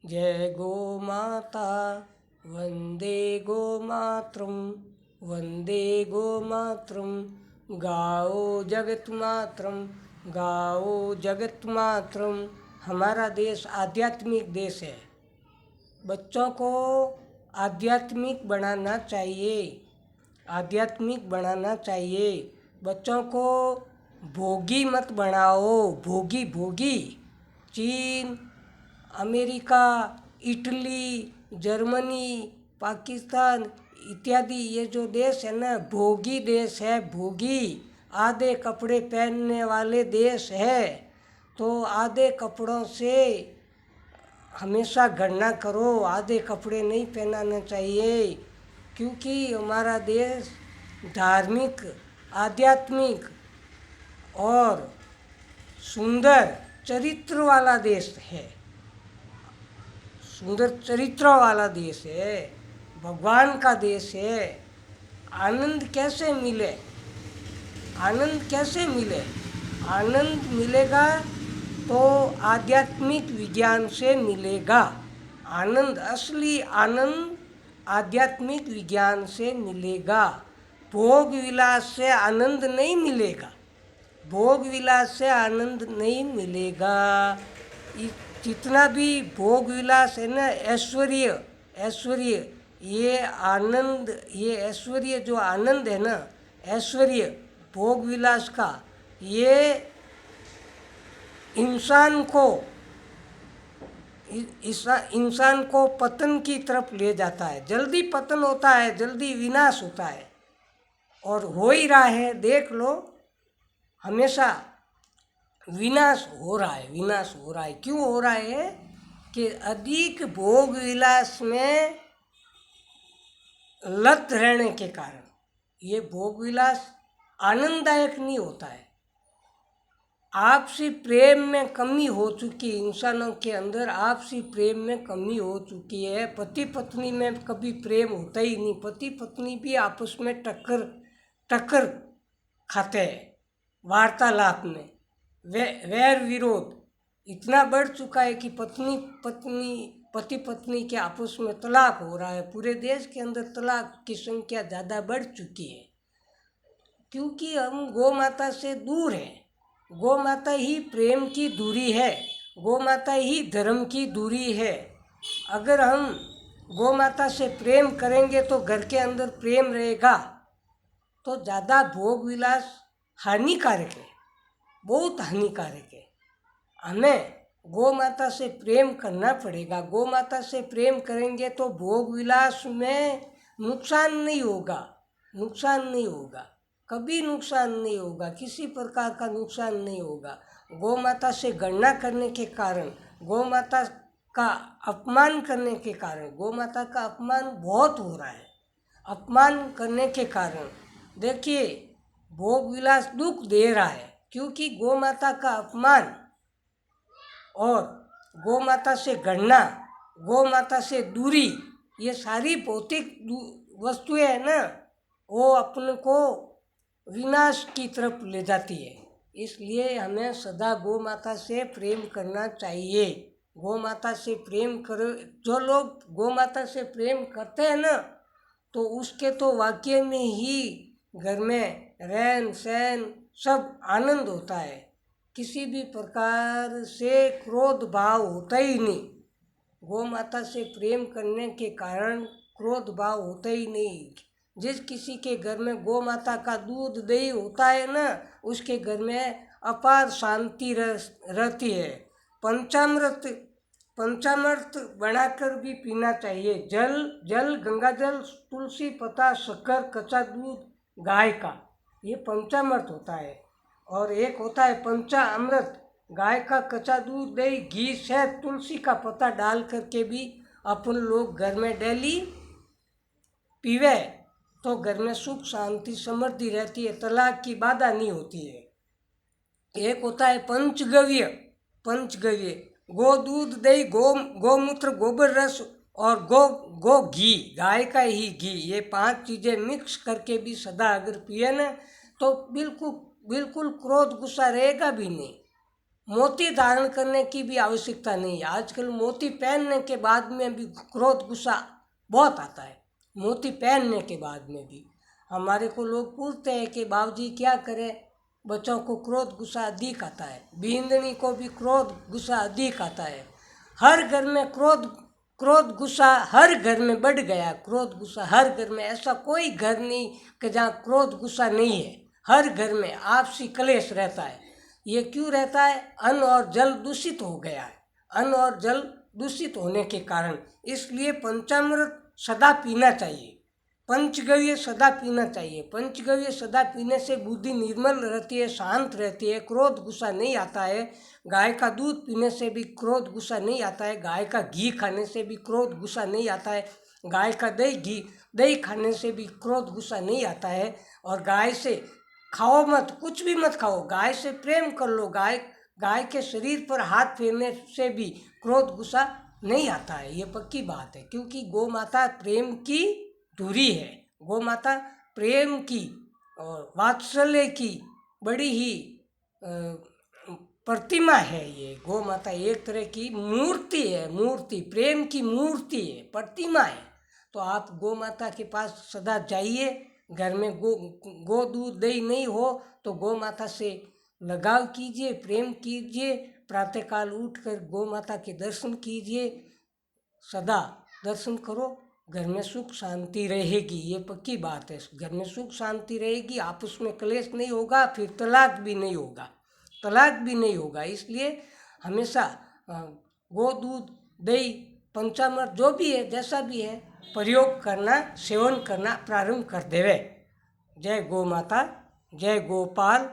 जय गो माता वंदे गो मातरम वंदे गो मातरम गाओ जगत मातरम गाओ जगत मातरम। हमारा देश आध्यात्मिक देश है। बच्चों को आध्यात्मिक बनाना चाहिए, आध्यात्मिक बनाना चाहिए। बच्चों को भोगी मत बनाओ, भोगी भोगी। चीन, अमेरिका, इटली, जर्मनी, पाकिस्तान इत्यादि ये जो देश है ना, भोगी देश है, भोगी। आधे कपड़े पहनने वाले देश है। तो आधे कपड़ों से हमेशा गणना करो, आधे कपड़े नहीं पहनाना चाहिए, क्योंकि हमारा देश धार्मिक, आध्यात्मिक और सुंदर चरित्र वाला देश है। सुंदर चरित्र वाला देश है, भगवान का देश है। आनंद कैसे मिले? आनंद कैसे मिले? आनंद मिलेगा तो आध्यात्मिक विज्ञान से मिलेगा। आनंद, असली आनंद आध्यात्मिक विज्ञान से मिलेगा। भोग विलास से आनंद नहीं मिलेगा, भोग विलास से आनंद नहीं मिलेगा। जितना भी भोग विलास है ना, ऐश्वर्य, ऐश्वर्य, ये आनंद, ये ऐश्वर्य जो आनंद है ना, ऐश्वर्य भोग विलास का, ये इंसान को इंसान को पतन की तरफ ले जाता है। जल्दी पतन होता है, जल्दी विनाश होता है, और हो ही रहा है। देख लो, हमेशा विनाश हो रहा है, विनाश हो रहा है। क्यों हो रहा है? कि अधिक भोग विलास में लत रहने के कारण ये भोग विलास आनंददायक नहीं होता है। आपसी प्रेम में कमी हो चुकी, इंसानों के अंदर आपसी प्रेम में कमी हो चुकी है। पति पत्नी में कभी प्रेम होता ही नहीं। पति पत्नी भी आपस में टक्कर खाते हैं। वार्तालाप में वैर विरोध इतना बढ़ चुका है कि पति पत्नी के आपस में तलाक हो रहा है। पूरे देश के अंदर तलाक की संख्या ज़्यादा बढ़ चुकी है, क्योंकि हम गौ माता से दूर हैं। गौ माता ही प्रेम की दूरी है, गौ माता ही धर्म की दूरी है। अगर हम गौ माता से प्रेम करेंगे तो घर के अंदर प्रेम रहेगा। तो ज़्यादा भोग विलास हानिकारक है, बहुत हानिकारक है। हमें गौ माता से प्रेम करना पड़ेगा। गौ माता से प्रेम करेंगे तो भोग विलास में नुकसान नहीं होगा, नुकसान नहीं होगा, कभी नुकसान नहीं होगा, किसी प्रकार का नुकसान नहीं होगा। गौ माता से गणना करने के कारण, गौ माता का अपमान करने के कारण, गौ माता का अपमान बहुत हो रहा है। अपमान करने के कारण देखिए, भोग विलास दुख दे रहा है, क्योंकि गौ माता का अपमान और गौ माता से गणना, गौ माता से दूरी, ये सारी भौतिक वस्तुएं है ना, वो अपने को विनाश की तरफ ले जाती है। इसलिए हमें सदा गौ माता से प्रेम करना चाहिए। गौ माता से प्रेम करो। जो लोग गौ माता से प्रेम करते हैं ना, तो उसके तो वाक्य में ही घर में रहन सहन सब आनंद होता है। किसी भी प्रकार से क्रोध भाव होता ही नहीं। गौ माता से प्रेम करने के कारण क्रोध भाव होता ही नहीं। जिस किसी के घर में गौ माता का दूध दही होता है ना, उसके घर में अपार शांति रहती है। पंचामृत, पंचामृत बनाकर भी पीना चाहिए। जल गंगा जल, तुलसी पत्ता, शक्कर, कच्चा दूध गाय का, ये पंचामृत होता है। और एक होता है पंचामृत, गाय का कच्चा दूध, दही, घी, शहद, तुलसी का पत्ता डाल करके भी अपन लोग घर में डेली पीवे, तो घर में सुख शांति समृद्धि रहती है, तलाक की बाधा नहीं होती है। एक होता है पंचगव्य, पंचगव्य, गो दूध, दही, गौमूत्र, गोबर रस और गो घी, गाय का ही घी, ये 5 चीज़ें मिक्स करके भी सदा अगर पिए ना, तो बिल्कुल बिल्कुल क्रोध गुस्सा रहेगा भी नहीं। मोती धारण करने की भी आवश्यकता नहीं है। आजकल मोती पहनने के बाद में भी क्रोध गुस्सा बहुत आता है। मोती पहनने के बाद में भी हमारे को लोग पूछते हैं कि बाबूजी क्या करें, बच्चों को क्रोध गुस्सा अधिक आता है, बींदनी को भी क्रोध गुस्सा अधिक आता है। हर घर में क्रोध गुस्सा हर घर में बढ़ गया। क्रोध गुस्सा हर घर में, ऐसा कोई घर नहीं कि जहाँ क्रोध गुस्सा नहीं है। हर घर में आपसी कलेश रहता है। ये क्यों रहता है? अन्न और जल दूषित हो गया है। अन्न और जल दूषित होने के कारण, इसलिए पंचामृत सदा पीना चाहिए, पंचगव्य सदा पीना चाहिए। पंचगव्य सदा पीने से बुद्धि निर्मल रहती है, शांत रहती है, क्रोध गुस्सा नहीं आता है। गाय का दूध पीने से भी क्रोध गुस्सा नहीं आता है। गाय का घी खाने से भी क्रोध गुस्सा नहीं आता है। गाय का दही खाने से भी क्रोध गुस्सा नहीं आता है। और गाय से खाओ मत, कुछ भी मत खाओ, गाय से प्रेम कर लो। गाय के शरीर पर हाथ फेरने से भी क्रोध गुस्सा नहीं आता है। ये पक्की बात है, क्योंकि गौ माता प्रेम की धुरी है। गौ माता प्रेम की और वात्सल्य की बड़ी ही प्रतिमा है। ये गौ माता एक तरह की मूर्ति है, मूर्ति, प्रेम की मूर्ति है, प्रतिमा है। तो आप गौ माता के पास सदा जाइए। घर में गो दूध दही नहीं हो तो गौ माता से लगाव कीजिए, प्रेम कीजिए। प्रातःकाल उठकर गौ माता के दर्शन कीजिए, सदा दर्शन करो। घर में सुख शांति रहेगी, ये पक्की बात है। घर में सुख शांति रहेगी, आपस में क्लेश नहीं होगा, फिर तलाक भी नहीं होगा। इसलिए हमेशा गो दूध दही पंचामृत जो भी है, जैसा भी है, प्रयोग करना, सेवन करना प्रारंभ कर देवे। जय गौ माता, जय गोपाल।